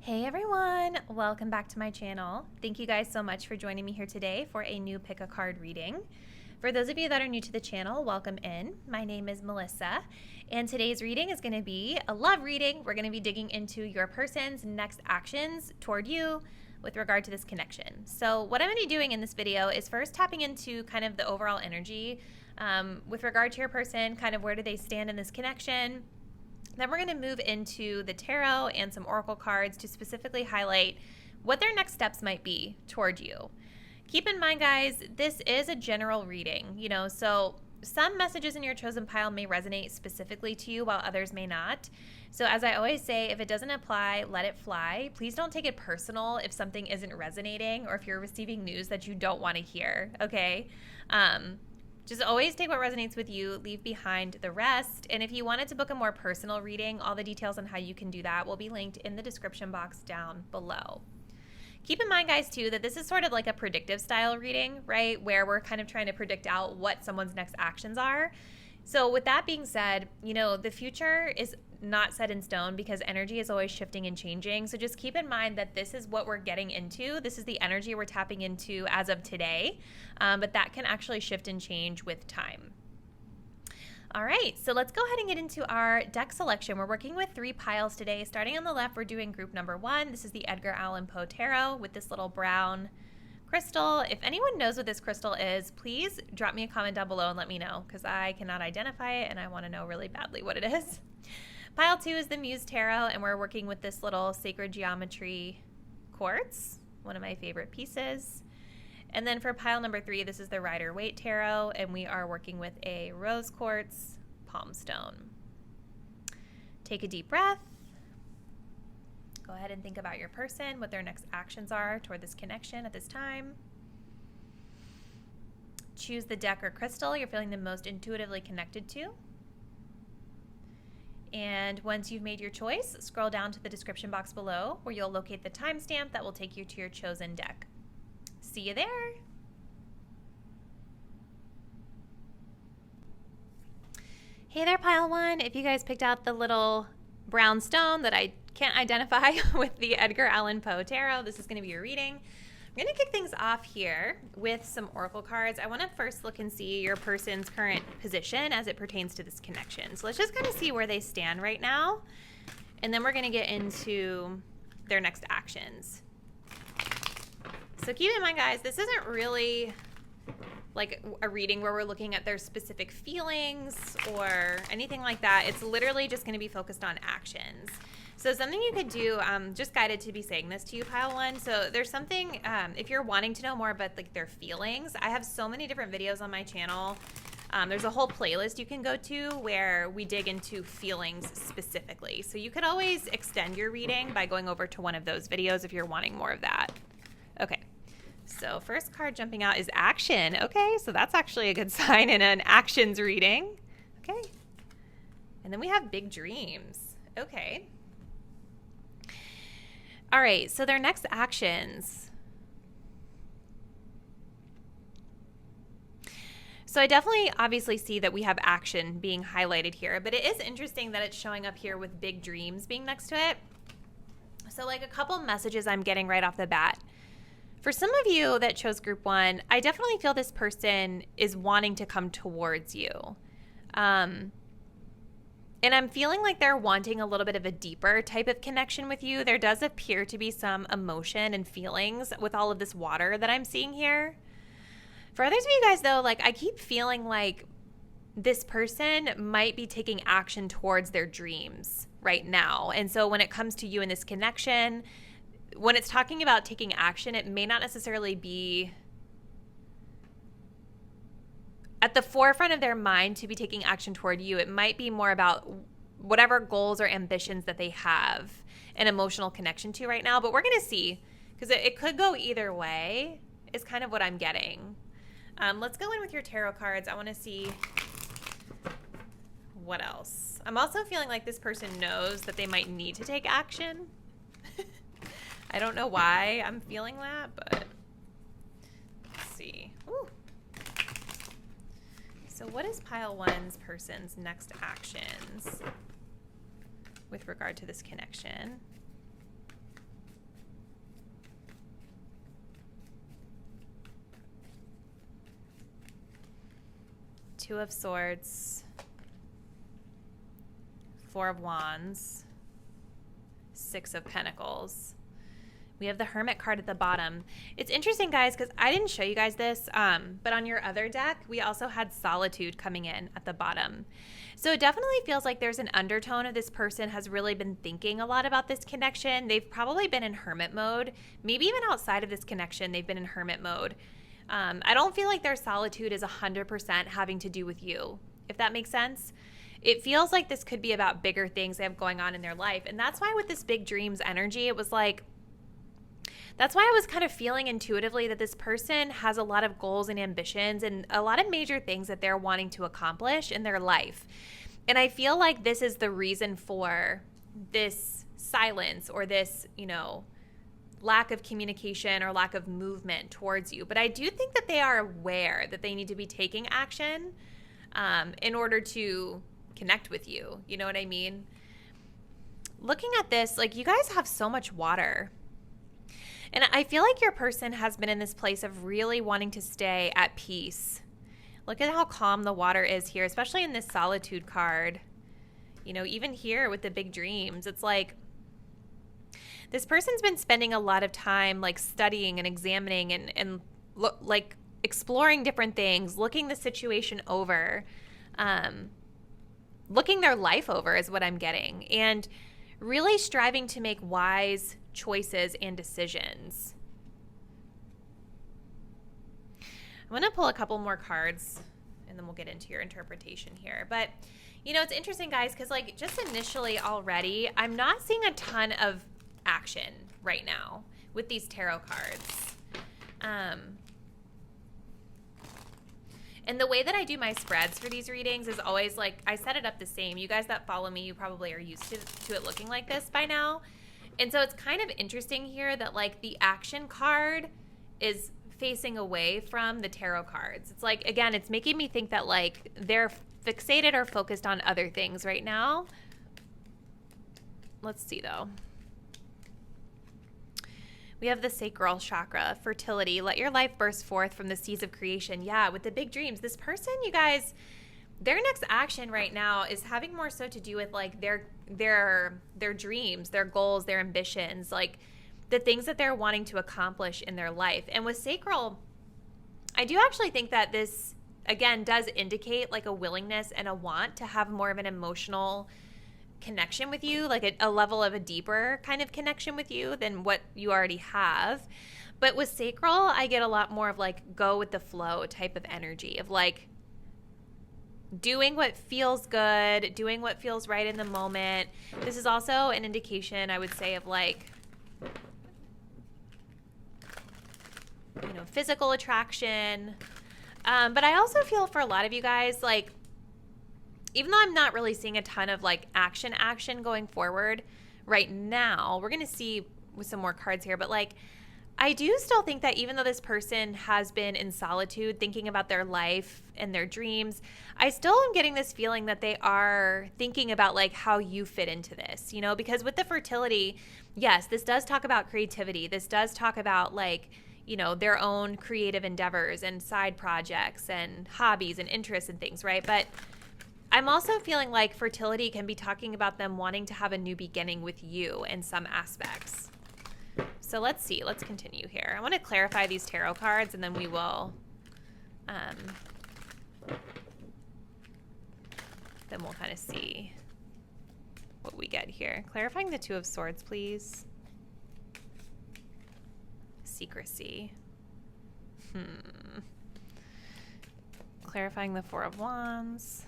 Hey everyone, welcome back to my channel. Thank you guys so much for joining me here today for a new pick a card reading. For those of you that are new to the channel, welcome in. My name is Melissa, and today's reading is going to be a love reading. We're going to be digging into your person's next actions toward you with regard to this connection. So what I'm going to be doing in this video is first tapping into kind of the overall energy with regard to your person, kind of where do they stand in this connection. Then we're going to move into the tarot and some oracle cards to specifically highlight what their next steps might be toward you. Keep in mind, guys, this is a general reading, so some messages in your chosen pile may resonate specifically to you while others may not. So as I always say, if it doesn't apply, let it fly. Please don't take it personal if something isn't resonating or if you're receiving news that you don't want to hear, okay? Just always take what resonates with you, leave behind the rest. And if you wanted to book a more personal reading, all the details on how you can do that will be linked in the description box down below. Keep in mind, guys, too, that this is sort of like a predictive style reading, right? Where we're kind of trying to predict out what someone's next actions are. So with that being said, the future is not set in stone because energy is always shifting and changing. So just keep in mind that this is what we're getting into. This is the energy we're tapping into as of today, but that can actually shift and change with time. All right, so let's go ahead and get into our deck selection. We're working with 3 piles today. Starting on the left, we're doing group number 1. This is the Edgar Allan Tarot with this little brown crystal. If anyone knows what this crystal is, please drop me a comment down below and let me know because I cannot identify it and I want to know really badly what it is. Pile 2 is the Muse Tarot, and we're working with this little sacred geometry quartz, one of my favorite pieces. And then for pile number 3, this is the Waite Tarot, and we are working with a rose quartz palm stone. Take a deep breath. Go ahead and think about your person, what their next actions are toward this connection at this time. Choose the deck or crystal you're feeling the most intuitively connected to. And once you've made your choice, scroll down to the description box below where you'll locate the timestamp that will take you to your chosen deck. See you there. Hey there, pile 1. If you guys picked out the little brown stone that I can't identify with the Edgar Allan Poe Tarot, this is going to be your reading. I'm going to kick things off here with some oracle cards. I want to first look and see your person's current position as it pertains to this connection. So let's just kind of see where they stand right now, and then we're going to get into their next actions. So keep in mind, guys, this isn't really like a reading where we're looking at their specific feelings or anything like that. It's literally just going to be focused on actions. So something you could do, just guided to be saying this to you, pile 1. So there's something, if you're wanting to know more about like their feelings, I have so many different videos on my channel. There's a whole playlist you can go to where we dig into feelings specifically. So you could always extend your reading by going over to one of those videos if you're wanting more of that. Okay. So first card jumping out is action. Okay, so that's actually a good sign in an actions reading. Okay. And then we have big dreams. Okay. All right, so their next actions. So I definitely obviously see that we have action being highlighted here, but it is interesting that it's showing up here with big dreams being next to it. So like a couple messages I'm getting right off the bat. For some of you that chose group 1, I definitely feel this person is wanting to come towards you. And I'm feeling like they're wanting a little bit of a deeper type of connection with you. There does appear to be some emotion and feelings with all of this water that I'm seeing here. For others of you guys, though, like I keep feeling like this person might be taking action towards their dreams right now. And so when it comes to you in this connection, when it's talking about taking action, it may not necessarily be at the forefront of their mind to be taking action toward you. It might be more about whatever goals or ambitions that they have an emotional connection to right now. But we're going to see, because it could go either way is kind of what I'm getting. Let's go in with your tarot cards. I want to see what else. I'm also feeling like this person knows that they might need to take action. I don't know why I'm feeling that, but let's see. Ooh. So what is pile 1's person's next actions with regard to this connection? Two of Swords, Four of Wands, Six of Pentacles. We have the Hermit card at the bottom. It's interesting, guys, because I didn't show you guys this, but on your other deck, we also had Solitude coming in at the bottom. So it definitely feels like there's an undertone of this person has really been thinking a lot about this connection. They've probably been in hermit mode. Maybe even outside of this connection, they've been in hermit mode. I don't feel like their solitude is 100% having to do with you, if that makes sense. It feels like this could be about bigger things they have going on in their life. And that's why with this big dreams energy, it was like, that's why I was kind of feeling intuitively that this person has a lot of goals and ambitions and a lot of major things that they're wanting to accomplish in their life. And I feel like this is the reason for this silence or this, lack of communication or lack of movement towards you. But I do think that they are aware that they need to be taking action in order to connect with you. You know what I mean? Looking at this, like, you guys have so much water. And I feel like your person has been in this place of really wanting to stay at peace. Look at how calm the water is here, especially in this Solitude card. Even here with the big dreams, it's like this person's been spending a lot of time like studying and examining and like exploring different things, looking the situation over, looking their life over is what I'm getting, and really striving to make wise choices and decisions. I'm going to pull a couple more cards and then we'll get into your interpretation here. But, it's interesting, guys, because like just initially already, I'm not seeing a ton of action right now with these tarot cards. And the way that I do my spreads for these readings is always like, I set it up the same. You guys that follow me, you probably are used to it looking like this by now. And so it's kind of interesting here that like the action card is facing away from the tarot cards. It's like, again, it's making me think that like they're fixated or focused on other things right now. Let's see though. We have the sacral chakra, fertility. Let your life burst forth from the seas of creation. Yeah, with the big dreams. This person, you guys, their next action right now is having more so to do with like their dreams, their goals, their ambitions, like the things that they're wanting to accomplish in their life. And with sacral, I do actually think that this, again, does indicate like a willingness and a want to have more of an emotional connection with you, like a level of a deeper kind of connection with you than what you already have. But with sacral, I get a lot more of like go with the flow type of energy of like doing what feels good, doing what feels right in the moment. This is also an indication, I would say, of like, physical attraction. But I also feel for a lot of you guys, like, even though I'm not really seeing a ton of like action going forward right now, we're going to see with some more cards here, but like, I do still think that even though this person has been in solitude thinking about their life and their dreams, I still am getting this feeling that they are thinking about like how you fit into this, because with the fertility, yes, this does talk about creativity. This does talk about like, their own creative endeavors and side projects and hobbies and interests and things, right? But I'm also feeling like fertility can be talking about them wanting to have a new beginning with you in some aspects. So let's see. Let's continue here. I want to clarify these tarot cards, and then we will kind of see what we get here. Clarifying the Two of Swords, please. Secrecy. Clarifying the Four of Wands.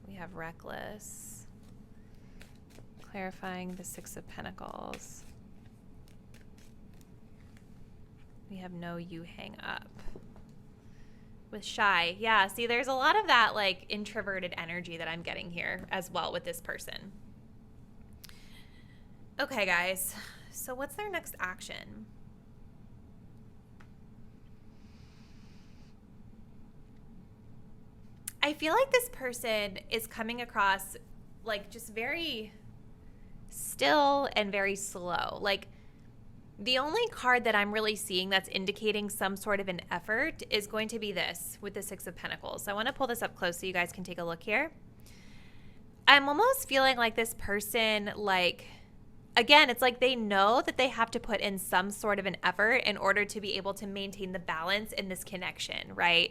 We have reckless. Clarifying the Six of Pentacles. We have no you hang up. With shy, yeah, see, there's a lot of that like introverted energy that I'm getting here as well with this person. Okay, guys, so what's their next action? I feel like this person is coming across like just very still and very slow. Like The only card that I'm really seeing that's indicating some sort of an effort is going to be this with the Six of Pentacles. So I want to pull this up close so you guys can take a look here. I'm almost feeling like this person, like, again, it's like they know that they have to put in some sort of an effort in order to be able to maintain the balance in this connection, right?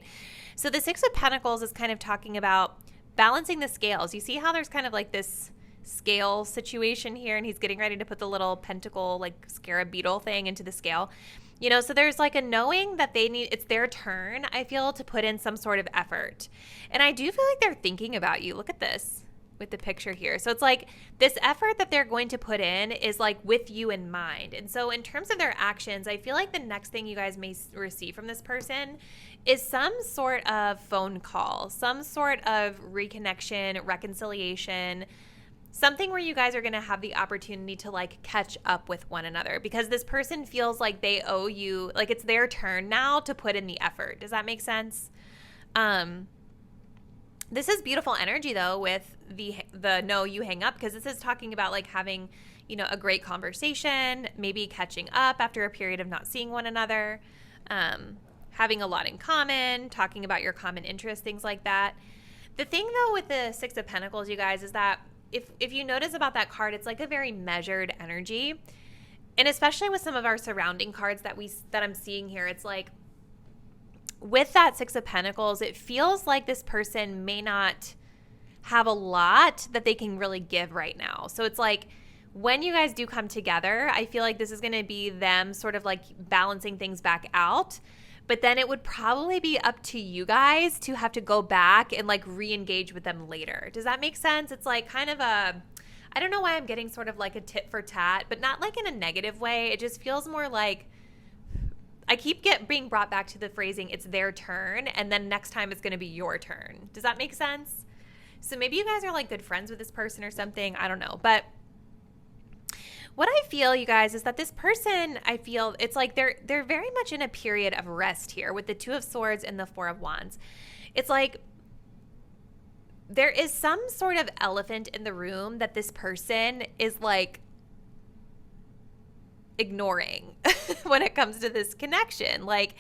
So the Six of Pentacles is kind of talking about balancing the scales. You see how there's kind of like this scale situation here, and he's getting ready to put the little pentacle, like scarab beetle thing into the scale. You know, so there's like a knowing that it's their turn, I feel, to put in some sort of effort. And I do feel like they're thinking about you. Look at this with the picture here. So it's like this effort that they're going to put in is like with you in mind. And so in terms of their actions, I feel like the next thing you guys may receive from this person is some sort of phone call, some sort of reconnection, reconciliation, something where you guys are going to have the opportunity to like catch up with one another, because this person feels like they owe you, like it's their turn now to put in the effort. Does that make sense? This is beautiful energy though with the no, you hang up, because this is talking about like having, you know, a great conversation, maybe catching up after a period of not seeing one another, having a lot in common, talking about your common interests, things like that. The thing though with the Six of Pentacles, you guys, is that if you notice about that card, it's like a very measured energy. And especially with some of our surrounding cards that I'm seeing here, it's like with that Six of Pentacles, it feels like this person may not have a lot that they can really give right now. So it's like when you guys do come together, I feel like this is going to be them sort of like balancing things back out. But then it would probably be up to you guys to have to go back and like re-engage with them later. Does that make sense? It's like kind of I don't know why I'm getting sort of like a tit for tat, but not like in a negative way. It just feels more like I keep being brought back to the phrasing, it's their turn, and then next time it's going to be your turn. Does that make sense? So maybe you guys are like good friends with this person or something. I don't know. But what I feel, you guys, is that this person, I feel it's like they're very much in a period of rest here with the Two of Swords and the Four of Wands. It's like there is some sort of elephant in the room that this person is like ignoring when it comes to this connection. Like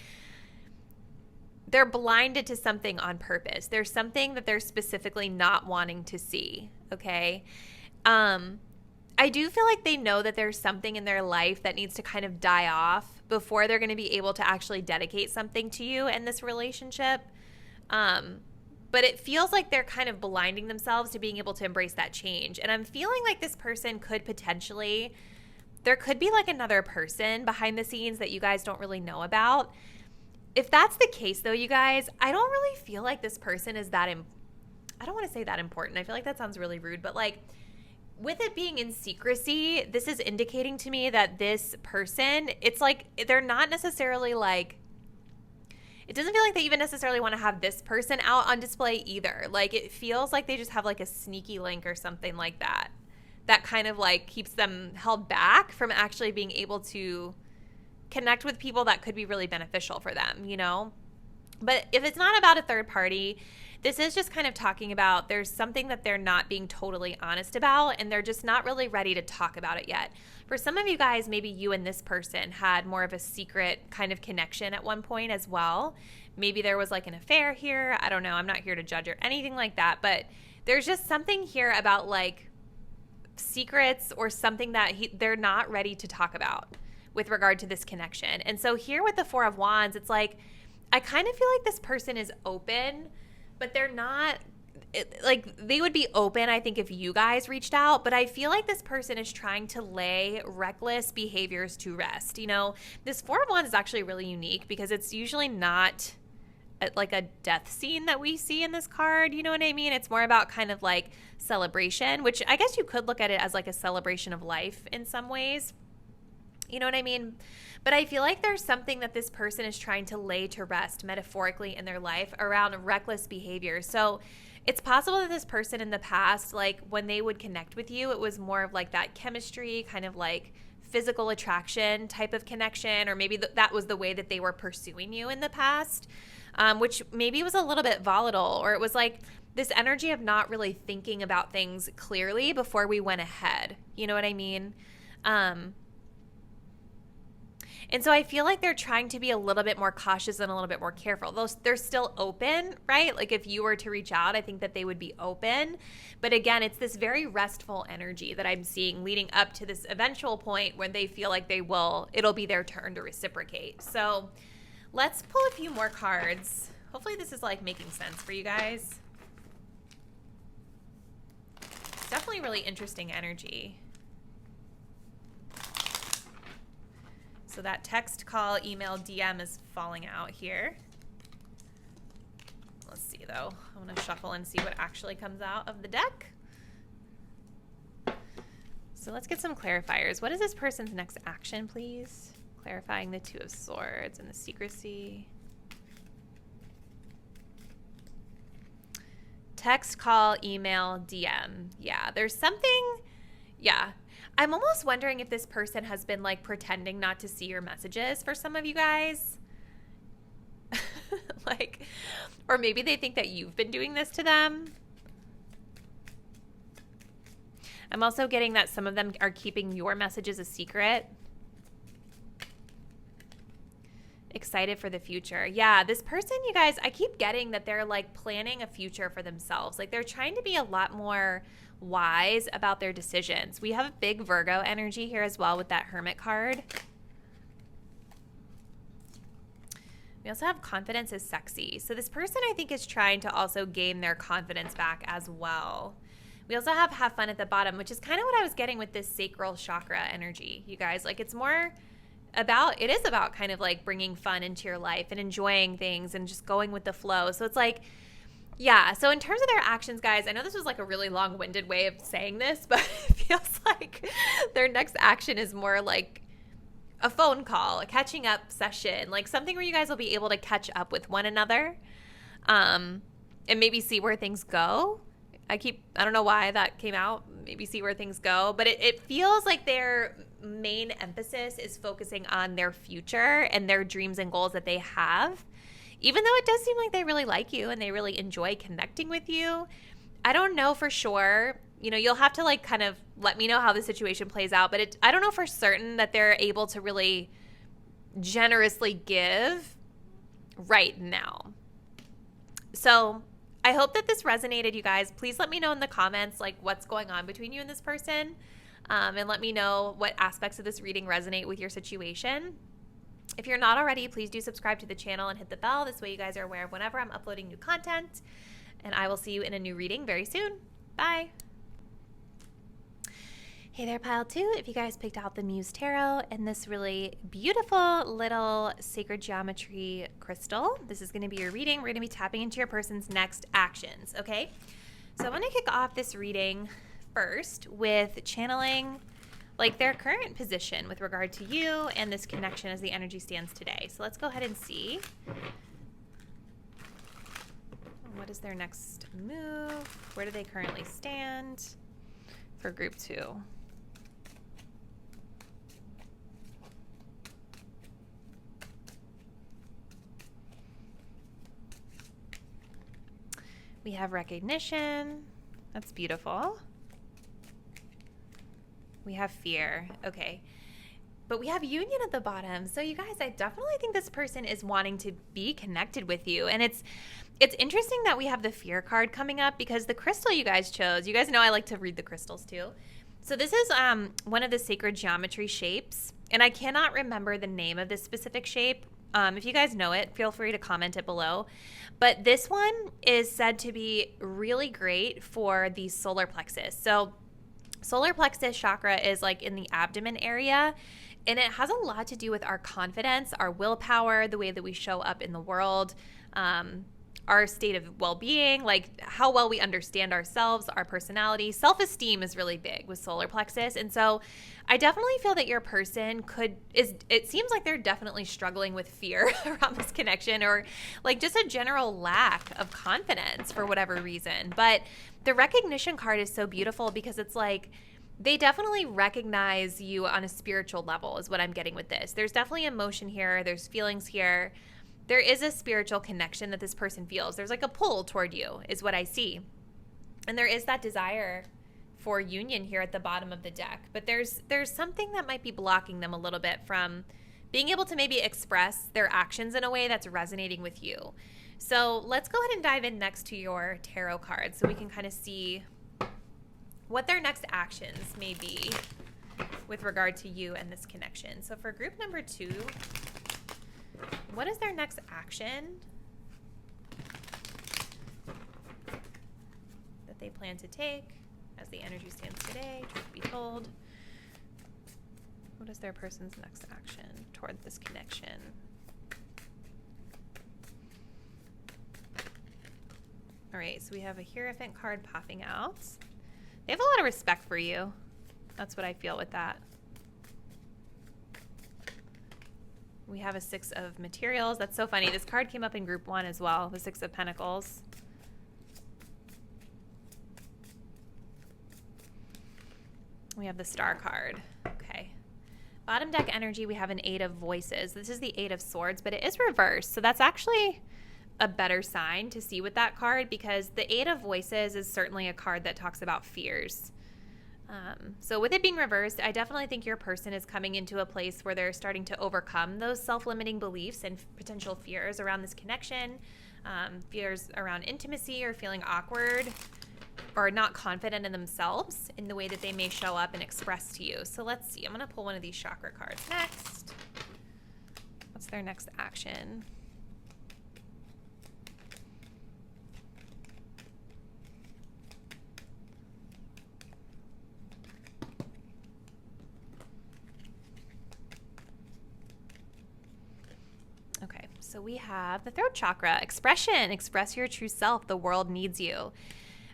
they're blinded to something on purpose. There's something that they're specifically not wanting to see, okay? I do feel like they know that there's something in their life that needs to kind of die off before they're going to be able to actually dedicate something to you in this relationship. But it feels like they're kind of blinding themselves to being able to embrace that change. And I'm feeling like this person could potentially, there could be like another person behind the scenes that you guys don't really know about. If that's the case though, you guys, I don't really feel like this person is that, I don't want to say that important. I feel like that sounds really rude, but like with it being in secrecy, this is indicating to me that this person, it's like they're not necessarily like, it doesn't feel like they even necessarily want to have this person out on display either. Like it feels like they just have like a sneaky link or something like that. That kind of like keeps them held back from actually being able to connect with people that could be really beneficial for them, you know? But if it's not about a third party, this is just kind of talking about there's something that they're not being totally honest about, and they're just not really ready to talk about it yet. For some of you guys, maybe you and this person had more of a secret kind of connection at one point as well. Maybe there was like an affair here. I don't know. I'm not here to judge or anything like that, but there's just something here about like secrets or something that they're not ready to talk about with regard to this connection. And so here with the Four of Wands, it's like I kind of feel like this person is open, but they're not, like they would be open, I think, if you guys reached out, but I feel like this person is trying to lay reckless behaviors to rest. You know, this Four of Wands is actually really unique because it's usually not like a death scene that we see in this card. You know what I mean? It's more about kind of like celebration, which I guess you could look at it as like a celebration of life in some ways. You know what I mean? But I feel like there's something that this person is trying to lay to rest metaphorically in their life around reckless behavior. So it's possible that this person in the past, like when they would connect with you, it was more of like that chemistry, kind of like physical attraction type of connection, or maybe that was the way that they were pursuing you in the past, which maybe was a little bit volatile, or it was like this energy of not really thinking about things clearly before we went ahead. You know what I mean? And so I feel like they're trying to be a little bit more cautious and a little bit more careful. They're still open, right? Like if you were to reach out, I think that they would be open. But again, it's this very restful energy that I'm seeing leading up to this eventual point when they feel like it'll be their turn to reciprocate. So let's pull a few more cards. Hopefully this is like making sense for you guys. It's definitely really interesting energy. So that text, call, email, DM is falling out here. Let's see though. I want to shuffle and see what actually comes out of the deck. So let's get some clarifiers. What is this person's next action, please? Clarifying the Two of Swords and the secrecy. Text, call, email, DM. Yeah, there's something. Yeah. I'm almost wondering if this person has been like pretending not to see your messages for some of you guys. Like, or maybe they think that you've been doing this to them. I'm also getting that some of them are keeping your messages a secret. Excited for the future. Yeah, this person, you guys, I keep getting that they're like planning a future for themselves. Like they're trying to be a lot more wise about their decisions. We have a big Virgo energy here as well with that Hermit card. We also have confidence is sexy. So this person I think is trying to also gain their confidence back as well. We also have fun at the bottom, which is kind of what I was getting with this sacral chakra energy, you guys. Like it's more about, it is about kind of like bringing fun into your life and enjoying things and just going with the flow. So it's like, yeah, so in terms of their actions, guys, I know this was like a really long-winded way of saying this, but it feels like their next action is more like a phone call, a catching up session, like something where you guys will be able to catch up with one another and maybe see where things go. I don't know why that came out, maybe see where things go, but it feels like their main emphasis is focusing on their future and their dreams and goals that they have. Even though it does seem like they really like you and they really enjoy connecting with you, I don't know for sure. You know, you'll have to like kind of let me know how the situation plays out, but I don't know for certain that they're able to really generously give right now. So I hope that this resonated, you guys. Please let me know in the comments like what's going on between you and this person, and let me know what aspects of this reading resonate with your situation. If you're not already, please do subscribe to the channel and hit the bell. This way you guys are aware of whenever I'm uploading new content. And I will see you in a new reading very soon. Bye. Hey there, Pile 2. If you guys picked out the Muse Tarot and this really beautiful little sacred geometry crystal, this is going to be your reading. We're going to be tapping into your person's next actions, okay? So I want to kick off this reading first with channeling like their current position with regard to you and this connection as the energy stands today. So let's go ahead and see. What is their next move? Where do they currently stand for group 2? We have recognition. That's beautiful. We have fear. Okay. But we have union at the bottom. So you guys, I definitely think this person is wanting to be connected with you. And it's interesting that we have the fear card coming up because the crystal you guys chose, you guys know I like to read the crystals too. So this is one of the sacred geometry shapes. And I cannot remember the name of this specific shape. If you guys know it, feel free to comment it below. But this one is said to be really great for the solar plexus. So solar plexus chakra is like in the abdomen area, and it has a lot to do with our confidence, our willpower, the way that we show up in the world, our state of well-being, like how well we understand ourselves, our personality. Self-esteem is really big with solar plexus. And so I definitely feel that your person it seems like they're definitely struggling with fear around this connection, or like just a general lack of confidence for whatever reason. But the recognition card is so beautiful because it's like they definitely recognize you on a spiritual level is what I'm getting with this. There's definitely emotion here. There's feelings here. There is a spiritual connection that this person feels. There's like a pull toward you is what I see. And there is that desire for union here at the bottom of the deck. But there's something that might be blocking them a little bit from being able to maybe express their actions in a way that's resonating with you. So let's go ahead and dive in next to your tarot cards so we can kind of see what their next actions may be with regard to you and this connection. So for group number 2, what is their next action that they plan to take as the energy stands today? Truth be told, what is their person's next action toward this connection? All right, so we have a Hierophant card popping out. They have a lot of respect for you. That's what I feel with that. We have a 6 of Materials. That's so funny. This card came up in group 1 as well, the 6 of Pentacles. We have the Star card. Okay. Bottom deck energy, we have an 8 of Voices. This is the 8 of Swords, but it is reversed. So that's actually a better sign to see with that card, because the 8 of Voices is certainly a card that talks about fears. So with it being reversed, I definitely think your person is coming into a place where they're starting to overcome those self-limiting beliefs and potential fears around this connection, fears around intimacy or feeling awkward or not confident in themselves in the way that they may show up and express to you. So let's see. I'm going to pull one of these chakra cards next. What's their next action? Okay, so we have the throat chakra. Expression. Express your true self. The world needs you.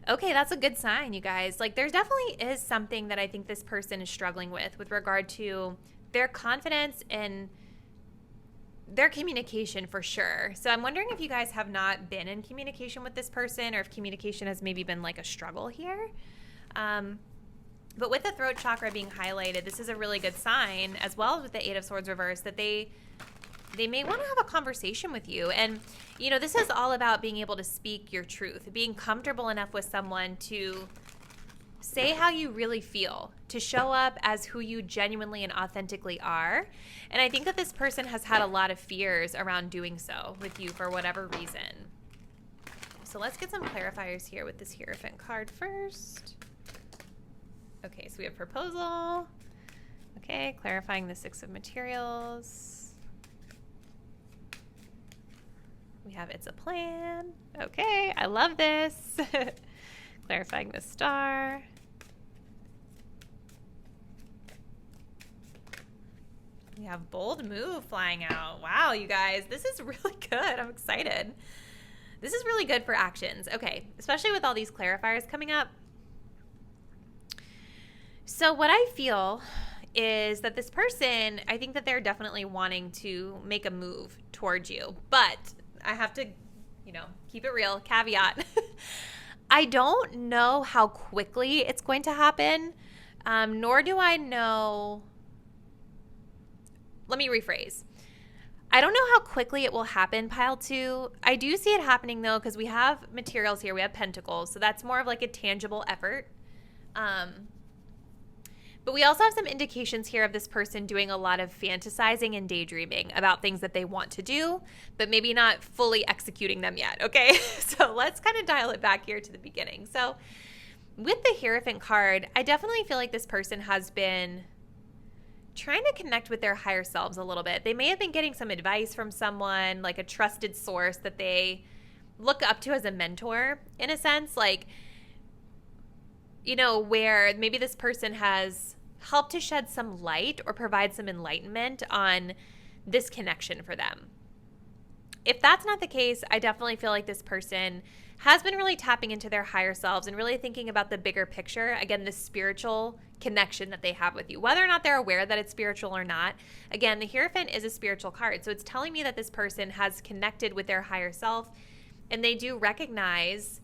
Okay, that's a good sign, you guys. Like, there definitely is something that I think this person is struggling with regard to their confidence and their communication, for sure. So I'm wondering if you guys have not been in communication with this person, or if communication has maybe been like a struggle here. But with the throat chakra being highlighted, this is a really good sign, as well as with the 8 of Swords reversed, that they may want to have a conversation with you. And, you know, this is all about being able to speak your truth, being comfortable enough with someone to say how you really feel, to show up as who you genuinely and authentically are. And I think that this person has had a lot of fears around doing so with you for whatever reason. So let's get some clarifiers here with this Hierophant card first. Okay, so we have proposal. Okay, clarifying the 6 of Materials. We have it's a plan. Okay, I love this. Clarifying the Star. We have bold move flying out. Wow, you guys, this is really good. I'm excited. This is really good for actions. Okay, especially with all these clarifiers coming up. So what I feel is that this person, I think that they're definitely wanting to make a move towards you, but I have to, you know, keep it real, caveat. I don't know how quickly it's going to happen, nor do I know. Let me rephrase. I don't know how quickly it will happen, pile 2. I do see it happening, though, because we have Materials here. We have Pentacles, so that's more of like a tangible effort. But we also have some indications here of this person doing a lot of fantasizing and daydreaming about things that they want to do, but maybe not fully executing them yet, okay? So let's kind of dial it back here to the beginning. So with the Hierophant card, I definitely feel like this person has been trying to connect with their higher selves a little bit. They may have been getting some advice from someone, like a trusted source that they look up to as a mentor, in a sense, like, you know, where maybe this person has helped to shed some light or provide some enlightenment on this connection for them. If that's not the case, I definitely feel like this person has been really tapping into their higher selves and really thinking about the bigger picture. Again, the spiritual connection that they have with you, whether or not they're aware that it's spiritual or not. Again, the Hierophant is a spiritual card. So it's telling me that this person has connected with their higher self, and they do recognize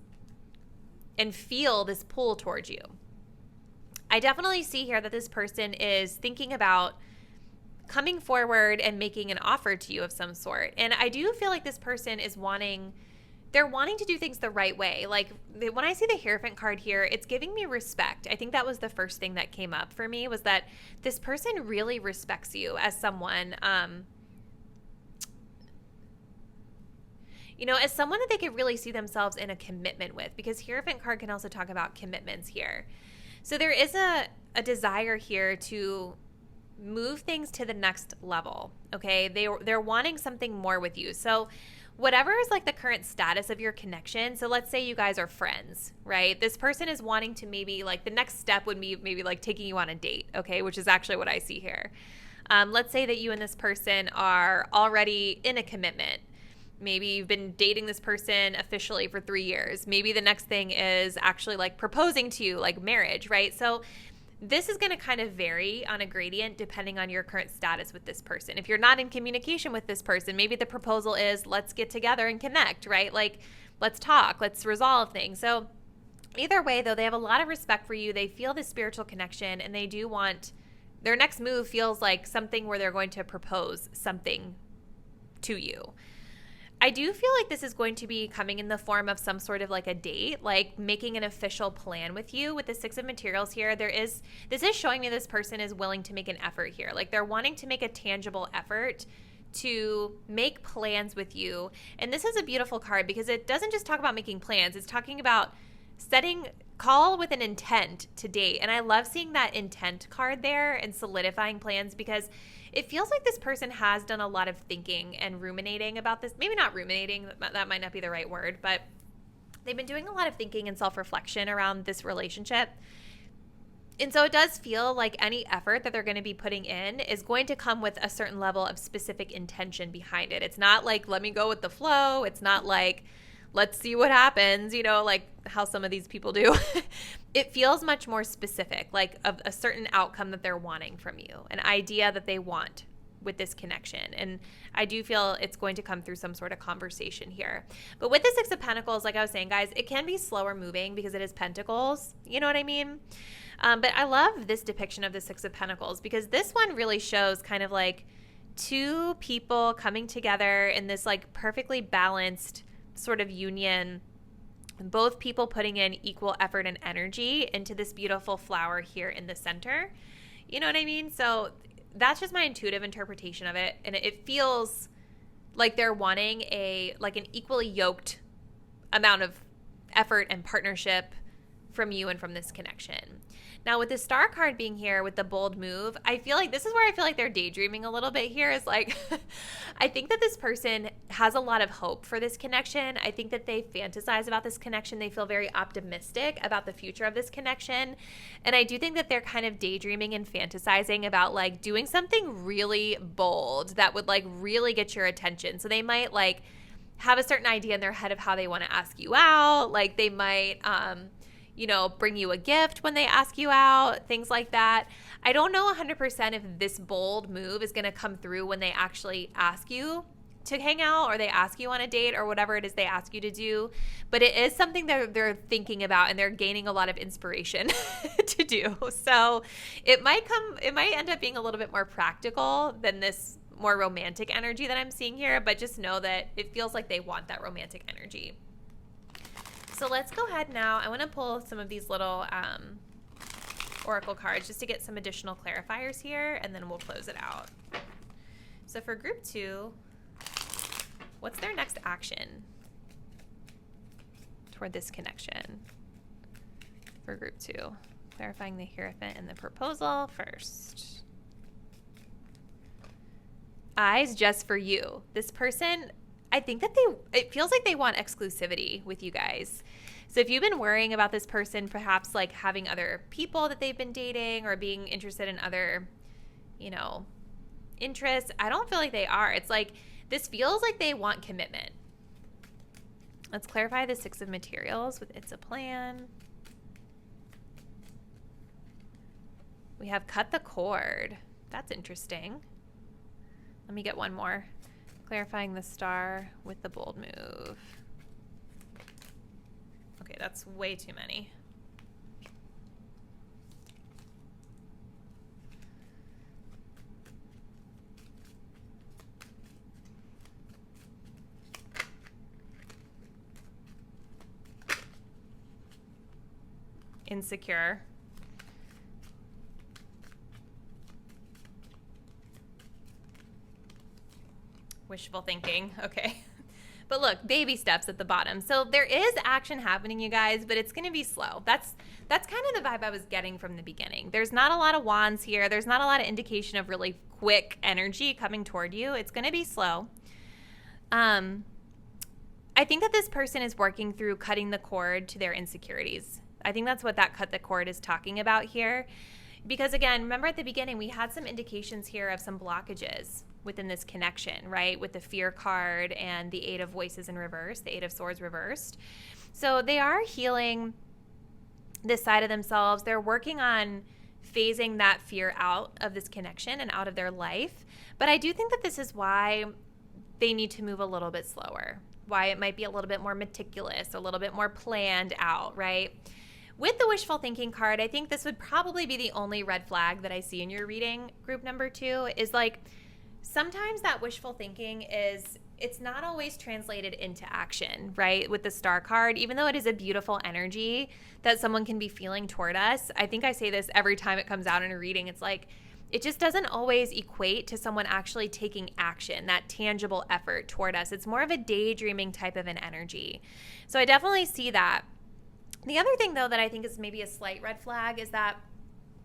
and feel this pull towards you. I definitely see here that this person is thinking about coming forward and making an offer to you of some sort. And I do feel like this person is wanting they're wanting to do things the right way. Like when I see the Hierophant card here, it's giving me respect. I think that was the first thing that came up for me, was that this person really respects you as someone, you know, as someone that they could really see themselves in a commitment with, because Hierophant card can also talk about commitments here. So there is a desire here to move things to the next level, okay? They're wanting something more with you. So whatever is like the current status of your connection. So let's say you guys are friends, right? This person is wanting to maybe like the next step would be maybe like taking you on a date, okay? Which is actually what I see here. Let's say that you and this person are already in a commitment. Maybe you've been dating this person officially for 3 years. Maybe the next thing is actually like proposing to you, like marriage, right? So this is going to kind of vary on a gradient depending on your current status with this person. If you're not in communication with this person, maybe the proposal is let's get together and connect, right? Like let's talk, let's resolve things. So either way, though, they have a lot of respect for you. They feel this spiritual connection, and they do want their next move feels like something where they're going to propose something to you. I do feel like this is going to be coming in the form of some sort of like a date, like making an official plan with you. With the Six of Materials here, this is showing me this person is willing to make an effort here. Like they're wanting to make a tangible effort to make plans with you. And this is a beautiful card because it doesn't just talk about making plans. It's talking about call with an intent to date. And I love seeing that intent card there and solidifying plans, because it feels like this person has done a lot of thinking and ruminating about this. Maybe not ruminating, that might not be the right word, but they've been doing a lot of thinking and self-reflection around this relationship. And so it does feel like any effort that they're going to be putting in is going to come with a certain level of specific intention behind it. It's not like, let me go with the flow. It's not like, let's see what happens, you know, like how some of these people do. It feels much more specific, like of a certain outcome that they're wanting from you, an idea that they want with this connection. And I do feel it's going to come through some sort of conversation here. But with the Six of Pentacles, like I was saying, guys, it can be slower moving because it is Pentacles. You know what I mean? But I love this depiction of the Six of Pentacles because this one really shows kind of like two people coming together in this like perfectly balanced sort of union, both people putting in equal effort and energy into this beautiful flower here in the center. You know what I mean? So that's just my intuitive interpretation of it. And it feels like they're wanting an equally yoked amount of effort and partnership from you and from this connection. Now, with the Star card being here with the bold move, I feel like this is where I feel like they're daydreaming a little bit here. Is like, I think that this person has a lot of hope for this connection. I think that they fantasize about this connection. They feel very optimistic about the future of this connection. And I do think that they're kind of daydreaming and fantasizing about like doing something really bold that would like really get your attention. So they might like have a certain idea in their head of how they want to ask you out. Like they might, bring you a gift when they ask you out, things like that. I don't know 100% if this bold move is going to come through when they actually ask you to hang out or they ask you on a date or whatever it is they ask you to do. But it is something that they're thinking about and they're gaining a lot of inspiration to do. So it might end up being a little bit more practical than this more romantic energy that I'm seeing here. But just know that it feels like they want that romantic energy. So let's go ahead now. I want to pull some of these little oracle cards just to get some additional clarifiers here, and then we'll close it out. So for group 2, what's their next action toward this connection? For group 2, clarifying the Hierophant and the proposal first. Eyes just for you. This person, I think that it feels like they want exclusivity with you guys. So if you've been worrying about this person perhaps like having other people that they've been dating or being interested in other, interests, I don't feel like they are. It's like this feels like they want commitment. Let's clarify the Six of Materials with It's a Plan. We have cut the cord. That's interesting. Let me get one more. Clarifying the Star with the bold move. Okay, that's way too many. insecure. Wishful thinking. Okay. But look, baby steps at the bottom. So there is action happening, you guys, but it's going to be slow. That's kind of the vibe I was getting from the beginning. There's not a lot of wands here. There's not a lot of indication of really quick energy coming toward you. It's going to be slow. I think that this person is working through cutting the cord to their insecurities. I think that's what that cut the cord is talking about here. Because again, remember at the beginning, we had some indications here of some blockages within this connection, right? With the fear card and the Eight of Voices in reverse, the Eight of Swords reversed. So they are healing this side of themselves. They're working on phasing that fear out of this connection and out of their life. But I do think that this is why they need to move a little bit slower, why it might be a little bit more meticulous, a little bit more planned out, right? With the wishful thinking card, I think this would probably be the only red flag that I see in your reading, group number 2, is like sometimes that wishful thinking it's not always translated into action, right? With the star card, even though it is a beautiful energy that someone can be feeling toward us, I think I say this every time it comes out in a reading, it's like it just doesn't always equate to someone actually taking action, that tangible effort toward us. It's more of a daydreaming type of an energy. So I definitely see that. The other thing, though, that I think is maybe a slight red flag is that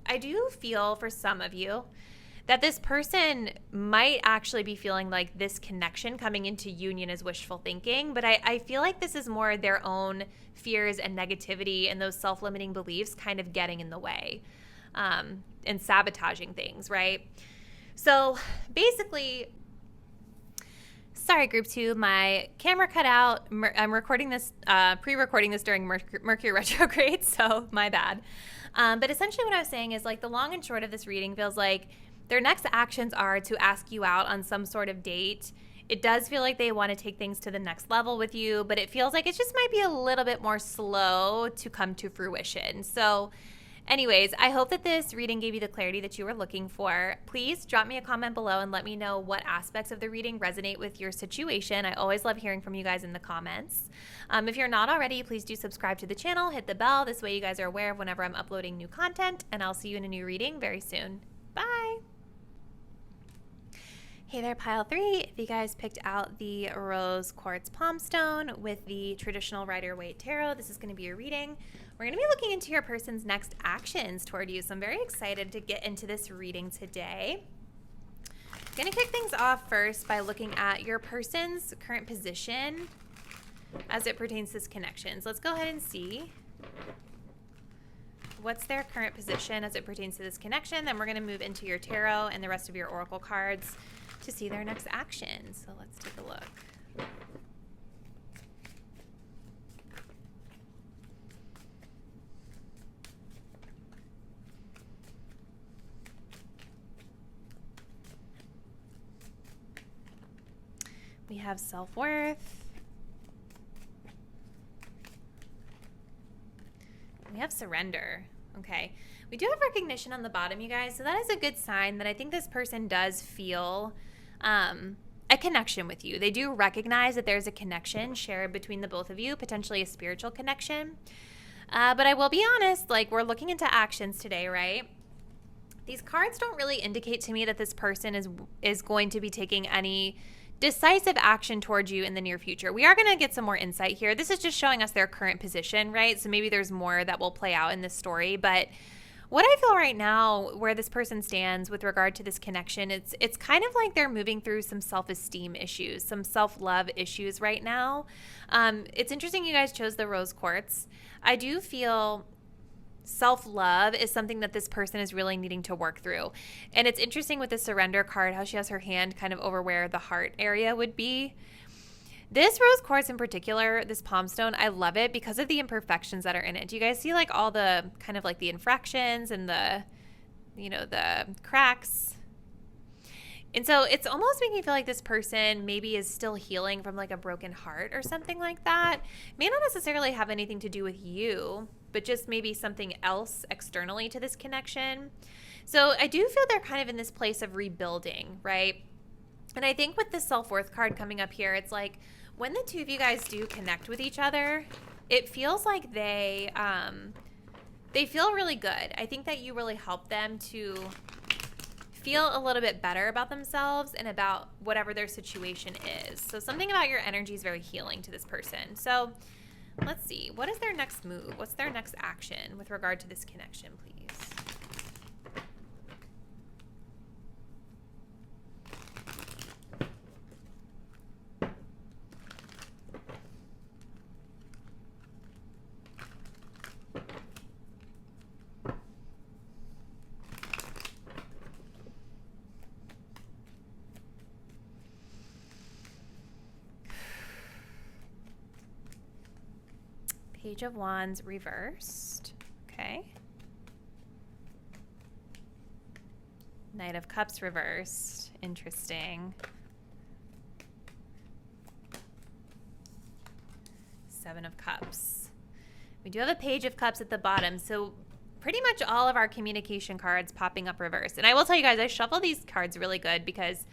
I do feel for some of you that this person might actually be feeling like this connection coming into union is wishful thinking, but I feel like this is more their own fears and negativity and those self-limiting beliefs kind of getting in the way and sabotaging things, right? So basically, sorry, group 2, my camera cut out. I'm recording this, pre-recording this during Mercury retrograde, so my bad. But essentially what I was saying is like the long and short of this reading feels like their next actions are to ask you out on some sort of date. It does feel like they want to take things to the next level with you, but it feels like it just might be a little bit more slow to come to fruition. So anyways, I hope that this reading gave you the clarity that you were looking for. Please drop me a comment below and let me know what aspects of the reading resonate with your situation. I always love hearing from you guys in the comments. If you're not already, please do subscribe to the channel, hit the bell. This way you guys are aware of whenever I'm uploading new content, and I'll see you in a new reading very soon. Bye! Hey there, pile 3. If you guys picked out the rose quartz palm stone with the traditional Rider-Waite tarot, this is going to be your reading. We're going to be looking into your person's next actions toward you, so I'm very excited to get into this reading today. I'm going to kick things off first by looking at your person's current position as it pertains to this connection. So let's go ahead and see what's their current position as it pertains to this connection. Then we're going to move into your tarot and the rest of your oracle cards to see their next action. So let's take a look. We have self-worth. We have surrender. Okay. We do have recognition on the bottom, you guys. So that is a good sign that I think this person does feel a connection with you. They do recognize that there's a connection shared between the both of you, potentially a spiritual connection. But I will be honest, like we're looking into actions today, right? These cards don't really indicate to me that this person is going to be taking any decisive action towards you in the near future. We are going to get some more insight here. This is just showing us their current position, right? So maybe there's more that will play out in this story, but what I feel right now, where this person stands with regard to this connection, it's kind of like they're moving through some self-esteem issues, some self-love issues right now. It's interesting you guys chose the rose quartz. I do feel self-love is something that this person is really needing to work through. And it's interesting with the surrender card, how she has her hand kind of over where the heart area would be. This rose quartz in particular, this palm stone, I love it because of the imperfections that are in it. Do you guys see like all the kind of like the infractions and the, you know, the cracks? And so it's almost making me feel like this person maybe is still healing from like a broken heart or something like that. May not necessarily have anything to do with you, but just maybe something else externally to this connection. So I do feel they're kind of in this place of rebuilding, right? And I think with the self-worth card coming up here, it's like when the two of you guys do connect with each other, it feels like they they feel really good. I think that you really help them to feel a little bit better about themselves and about whatever their situation is. So something about your energy is very healing to this person. So let's see. What is their next move? What's their next action with regard to this connection, please? Page of Wands reversed. Okay. Knight of Cups reversed. Interesting. Seven of Cups. We do have a Page of Cups at the bottom, so pretty much all of our communication cards popping up reversed. And I will tell you guys, I shuffle these cards really good because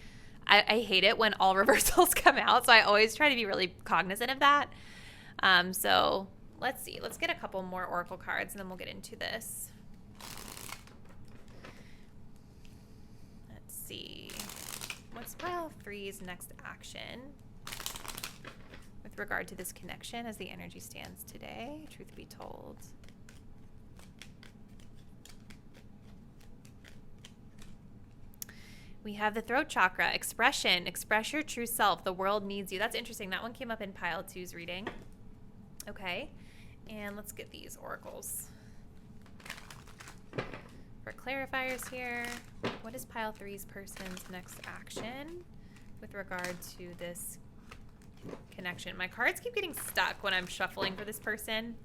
I hate it when all reversals come out, so I always try to be really cognizant of that. So let's see. Let's get a couple more Oracle cards, and then we'll get into this. Let's see. What's pile 3's next action with regard to this connection as the energy stands today? Truth be told. We have the throat chakra. Expression. Express your true self. The world needs you. That's interesting. That one came up in pile 2's reading. Okay. And let's get these oracles for clarifiers here. What is pile 3's person's next action with regard to this connection? My cards keep getting stuck when I'm shuffling for this person.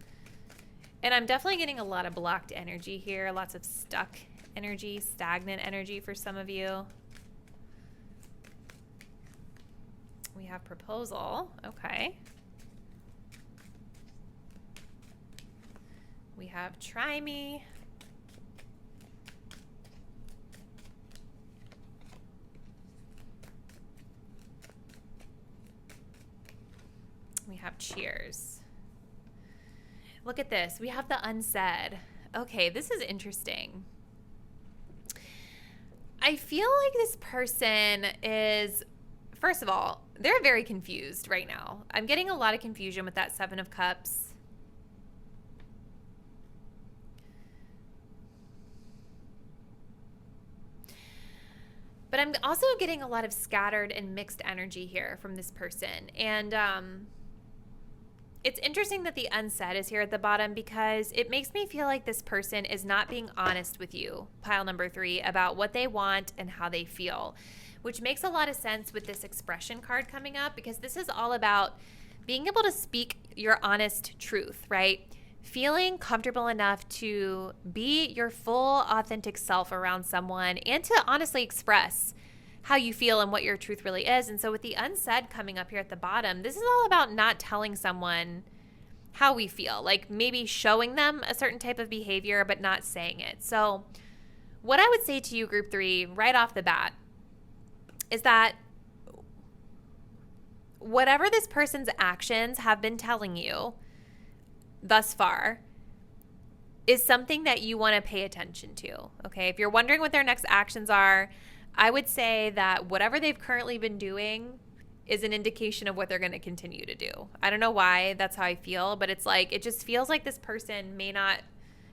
And I'm definitely getting a lot of blocked energy here. Lots of stuck energy, stagnant energy for some of you. We have proposal. Okay. We have try me. We have cheers. Look at this. We have the unsaid. Okay, this is interesting. I feel like this person is, first of all, they're very confused right now. I'm getting a lot of confusion with that Seven of Cups. But I'm also getting a lot of scattered and mixed energy here from this person. And it's interesting that the unsaid is here at the bottom because it makes me feel like this person is not being honest with you, pile number 3, about what they want and how they feel, which makes a lot of sense with this expression card coming up because this is all about being able to speak your honest truth, right? Feeling comfortable enough to be your full authentic self around someone and to honestly express how you feel and what your truth really is. And so with the unsaid coming up here at the bottom, this is all about not telling someone how we feel, like maybe showing them a certain type of behavior, but not saying it. So what I would say to you, group 3, right off the bat, is that whatever this person's actions have been telling you thus far is something that you want to pay attention to. Okay. If you're wondering what their next actions are, I would say that whatever they've currently been doing is an indication of what they're going to continue to do. I don't know why that's how I feel, but it's like, it just feels like this person may not,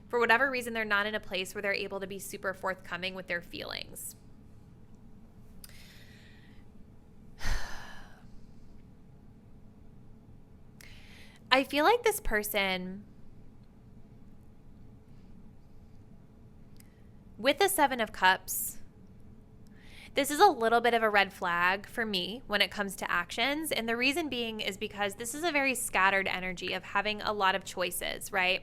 for whatever reason, they're not in a place where they're able to be super forthcoming with their feelings. I feel like this person, with the Seven of Cups, this is a little bit of a red flag for me when it comes to actions. And the reason being is because this is a very scattered energy of having a lot of choices, right?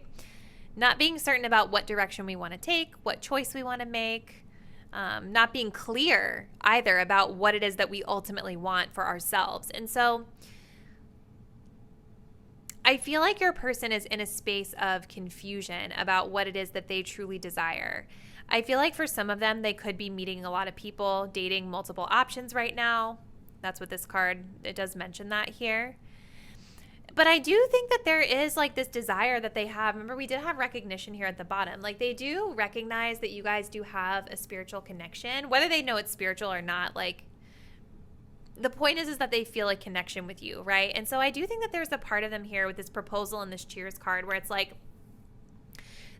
Not being certain about what direction we want to take, what choice we want to make, not being clear either about what it is that we ultimately want for ourselves. And so I feel like your person is in a space of confusion about what it is that they truly desire. I feel like for some of them, they could be meeting a lot of people, dating multiple options right now. That's what this card, it does mention that here. But I do think that there is like this desire that they have. Remember, we did have recognition here at the bottom. Like they do recognize that you guys do have a spiritual connection, whether they know it's spiritual or not. Like the point is that they feel a connection with you, right? And so I do think that there's a part of them here with this proposal and this cheers card where it's like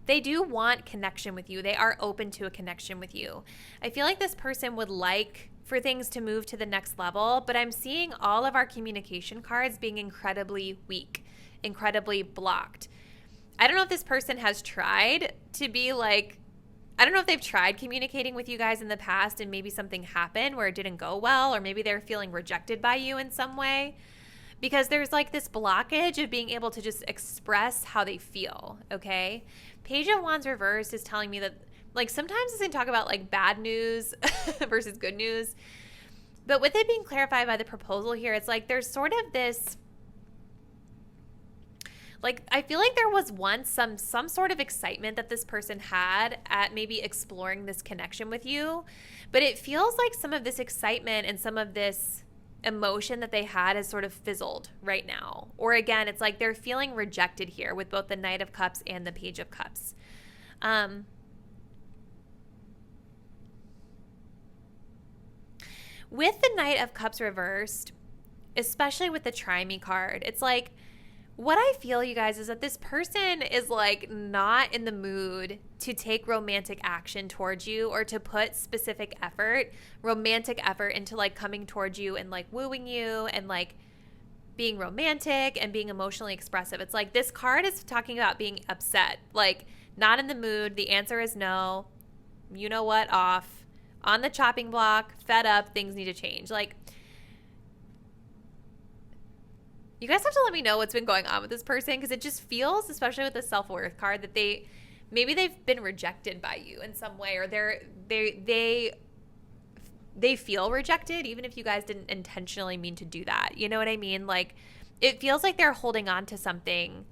they do want connection with you. They are open to a connection with you. I feel like this person would like for things to move to the next level, but I'm seeing all of our communication cards being incredibly weak, incredibly blocked. I don't know if this person has tried to be like, I don't know if they've tried communicating with you guys in the past and maybe something happened where it didn't go well, or maybe they're feeling rejected by you in some way, because there's like this blockage of being able to just express how they feel, okay? Page of Wands reversed is telling me that like sometimes it's going to talk about like bad news versus good news. But with it being clarified by the proposal here, it's like there's sort of this, like I feel like there was once some sort of excitement that this person had at maybe exploring this connection with you. But it feels like some of this excitement and some of this emotion that they had has sort of fizzled right now. Or again, it's like they're feeling rejected here with both the Knight of Cups and the Page of Cups. With the Knight of Cups reversed, especially with the Try Me card, it's like what I feel, you guys, is that this person is like not in the mood to take romantic action towards you or to put specific effort, romantic effort into like coming towards you and like wooing you and like being romantic and being emotionally expressive. It's like this card is talking about being upset, like not in the mood. The answer is no. You know what? Off. On the chopping block, fed up, things need to change. Like, you guys have to let me know what's been going on with this person, because it just feels, especially with the self-worth card, that maybe they've been rejected by you in some way, or they feel rejected, even if you guys didn't intentionally mean to do that. You know what I mean? Like, it feels like they're holding on to something,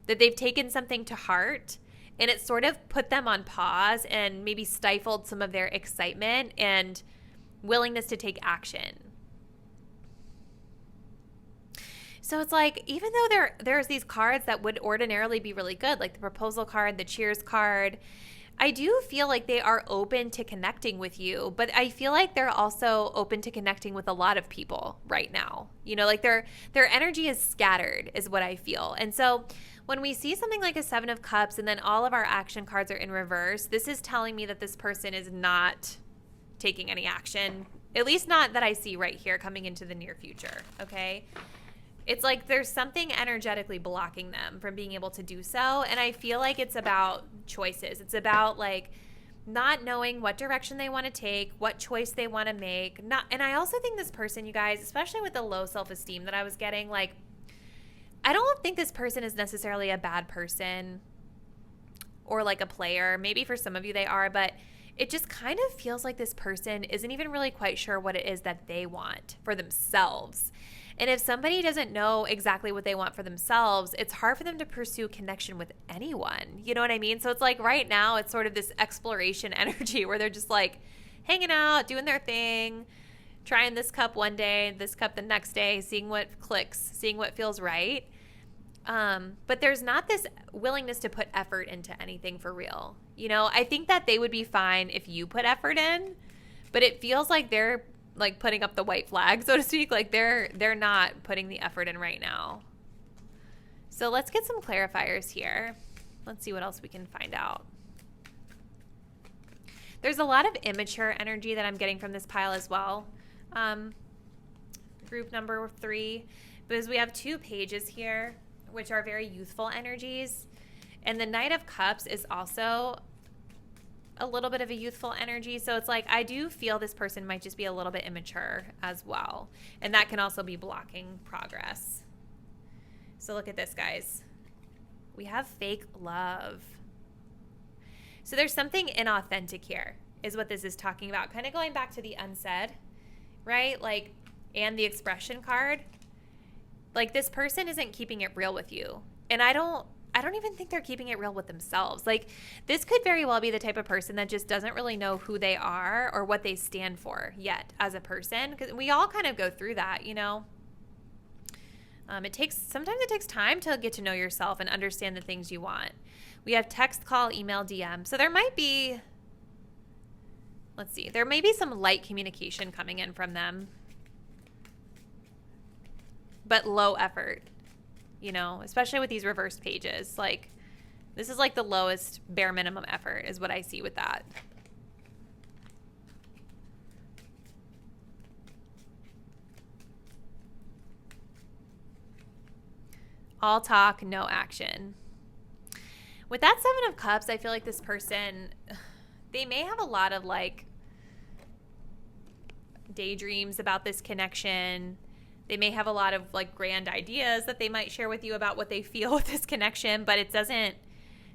that they've taken something to heart, and it sort of put them on pause and maybe stifled some of their excitement and willingness to take action. So it's like, even though there's these cards that would ordinarily be really good, like the proposal card, the cheers card, I do feel like they are open to connecting with you, but I feel like they're also open to connecting with a lot of people right now. You know, like their energy is scattered is what I feel. And so when we see something like a Seven of Cups and then all of our action cards are in reverse, this is telling me that this person is not taking any action, at least not that I see right here coming into the near future, okay? It's like there's something energetically blocking them from being able to do so, and I feel like it's about choices. It's about like not knowing what direction they want to take, what choice they want to make. And I also think this person, you guys, especially with the low self-esteem that I was getting, like, I don't think this person is necessarily a bad person or like a player. Maybe for some of you they are, but it just kind of feels like this person isn't even really quite sure what it is that they want for themselves. And if somebody doesn't know exactly what they want for themselves, it's hard for them to pursue connection with anyone. You know what I mean? So it's like right now it's sort of this exploration energy where they're just like hanging out, doing their thing, trying this cup one day, this cup the next day, seeing what clicks, seeing what feels right. But there's not this willingness to put effort into anything for real. You know, I think that they would be fine if you put effort in, but it feels like they're like putting up the white flag, so to speak. Like they're not putting the effort in right now. So let's get some clarifiers here. Let's see what else we can find out. There's a lot of immature energy that I'm getting from this pile as well. Group number 3, because we have 2 pages here, which are very youthful energies. And the Knight of Cups is also a little bit of a youthful energy. So it's like, I do feel this person might just be a little bit immature as well. And that can also be blocking progress. So look at this, guys. We have fake love. So there's something inauthentic here is what this is talking about. Kind of going back to the unsaid, right? Like, and the expression card. Like, this person isn't keeping it real with you. And I don't even think they're keeping it real with themselves. Like, this could very well be the type of person that just doesn't really know who they are or what they stand for yet as a person. Because we all kind of go through that, you know. Sometimes it takes time to get to know yourself and understand the things you want. We have text, call, email, DM. So there might be, let's see, there may be some light communication coming in from them, but low effort, especially with these reverse pages. Like, this is like the lowest bare minimum effort is what I see with that. All talk, no action. With that Seven of Cups, I feel like this person, they may have a lot of like daydreams about this connection. They may have a lot of like grand ideas that they might share with you about what they feel with this connection, but it doesn't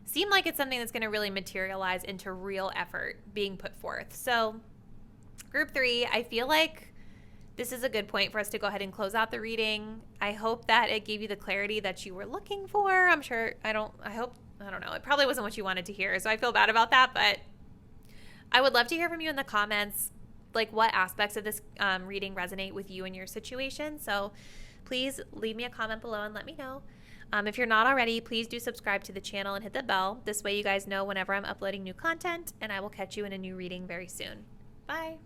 seem like it's something that's going to really materialize into real effort being put forth. So group 3, I feel like this is a good point for us to go ahead and close out the reading. I hope that it gave you the clarity that you were looking for. I'm sure, I don't know. It probably wasn't what you wanted to hear, so I feel bad about that, but I would love to hear from you in the comments, like what aspects of this reading resonate with you and your situation. So please leave me a comment below and let me know. If you're not already, please do subscribe to the channel and hit the bell. This way you guys know whenever I'm uploading new content, and I will catch you in a new reading very soon. Bye.